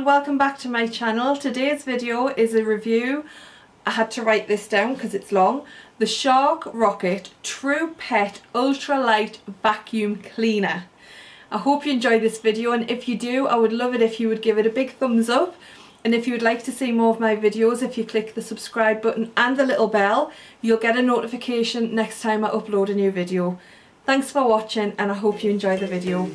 everyone, welcome back to my channel. Today's video is a review. I had to write this down because it's long. The Shark Rocket True Pet Ultralight Vacuum Cleaner. I hope you enjoy this video, and if you do, I would love it if you would give it a big thumbs up. And if you would like to see more of my videos, if you click the subscribe button and the little bell, you'll get a notification next time I upload a new video. Thanks for watching, and I hope you enjoy the video.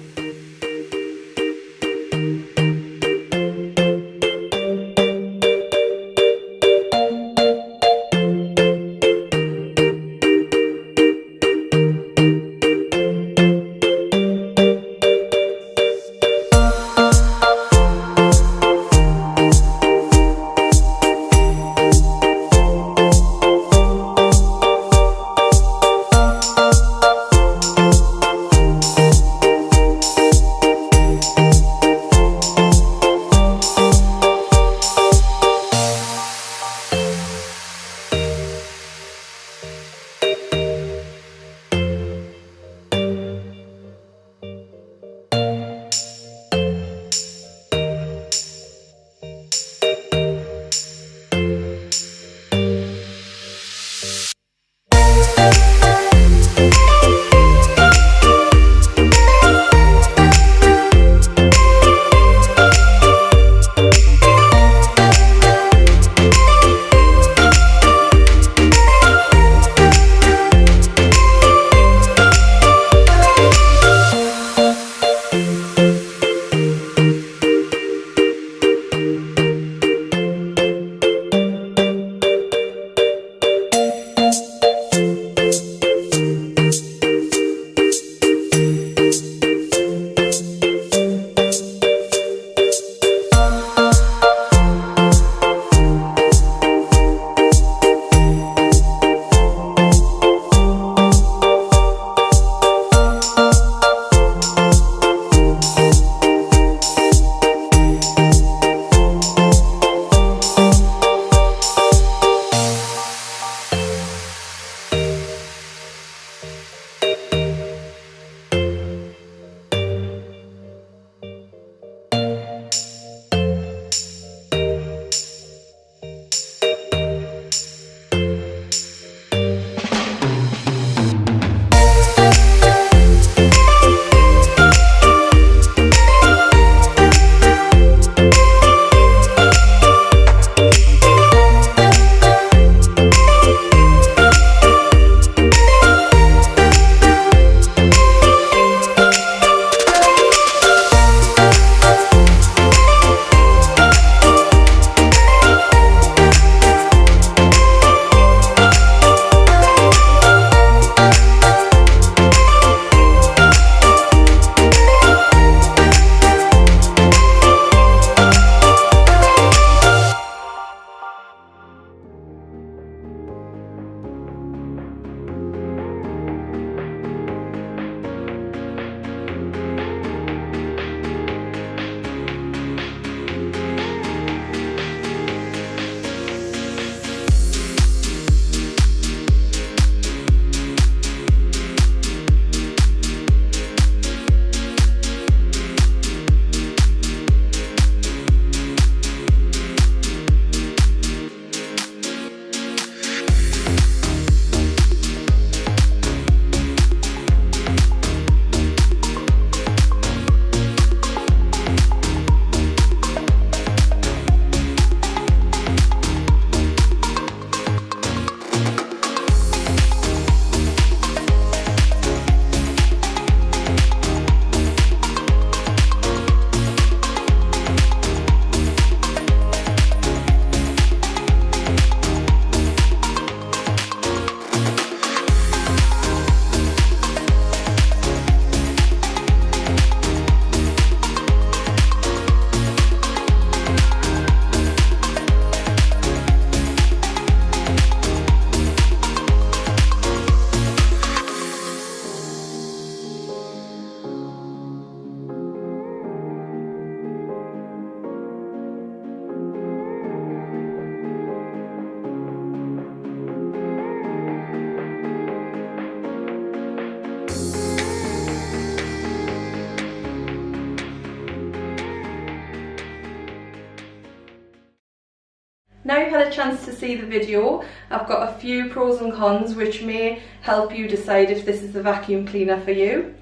Now you've had a chance to see the video, I've got a few pros and cons which may help you decide if this is the vacuum cleaner for you.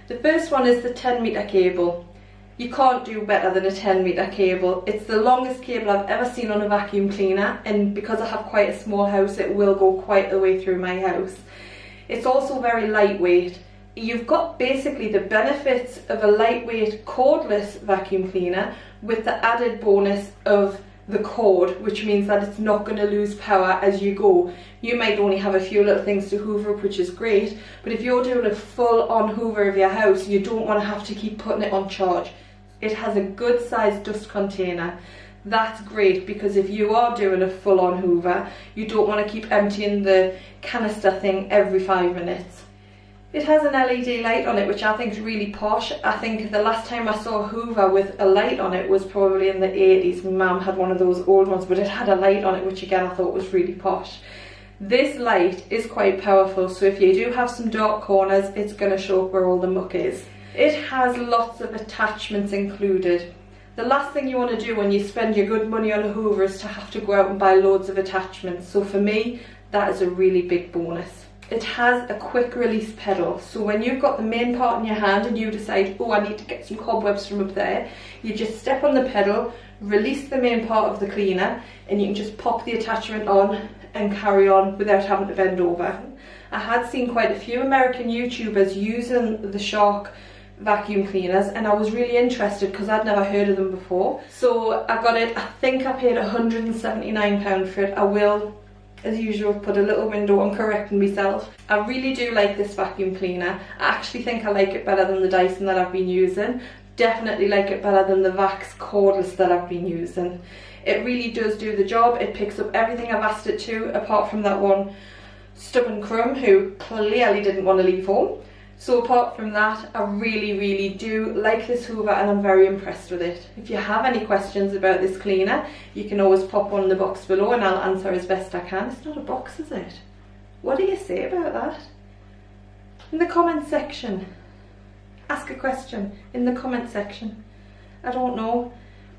The first one is the 10-metre cable. You can't do better than a 10-metre cable. It's the longest cable I've ever seen on a vacuum cleaner, and because I have quite a small house it will go quite the way through my house. It's also very lightweight. You've got basically the benefits of a lightweight cordless vacuum cleaner with the added bonus of the cord, which means that it's not going to lose power as you go. You might only have a few little things to hoover up, which is great, but if you're doing a full-on hoover of your house, you don't want to have to keep putting it on charge. It has a good sized dust container. That's great, because if you are doing a full-on hoover, you don't want to keep emptying the canister thing every 5 minutes. It has an LED light on it, which I think is really posh. I think the last time I saw a hoover with a light on it was probably in the 80s. My mum had one of those old ones, but it had a light on it, which again I thought was really posh. This light is quite powerful, so if you do have some dark corners, it's going to show up where all the muck is. It has lots of attachments included. The last thing you want to do when you spend your good money on a hoover is to have to go out and buy loads of attachments. So for me, that is a really big bonus. It has a quick release pedal, so when you've got the main part in your hand and you decide, oh, I need to get some cobwebs from up there, you just step on the pedal, release the main part of the cleaner, and you can just pop the attachment on and carry on without having to bend over. I had seen quite a few American YouTubers using the Shark vacuum cleaners, and I was really interested because I'd never heard of them before. So I got it. I think I paid £179 for it. I will, as usual, put a little window on correcting myself. I really do like this vacuum cleaner. I actually think I like it better than the Dyson that I've been using. Definitely like it better than the Vax cordless that I've been using. It really does do the job. It picks up everything I've asked it to, apart from that one stubborn crumb who clearly didn't want to leave home. So apart from that, I really do like this hoover, and I'm very impressed with it. If you have any questions about this cleaner, you can always pop one in the box below and I'll answer as best I can. It's not a box, is it? What do you say about that? In the comment section. Ask a question in the comment section. I don't know,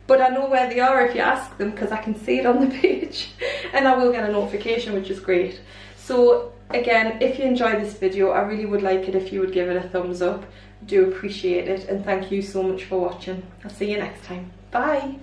but I know where they are if you ask them, because I can see it on the page and I will get a notification, which is great. So again, if you enjoyed this video, I really would like it if you would give it a thumbs up. I do appreciate it, and thank you so much for watching. I'll see you next time. Bye!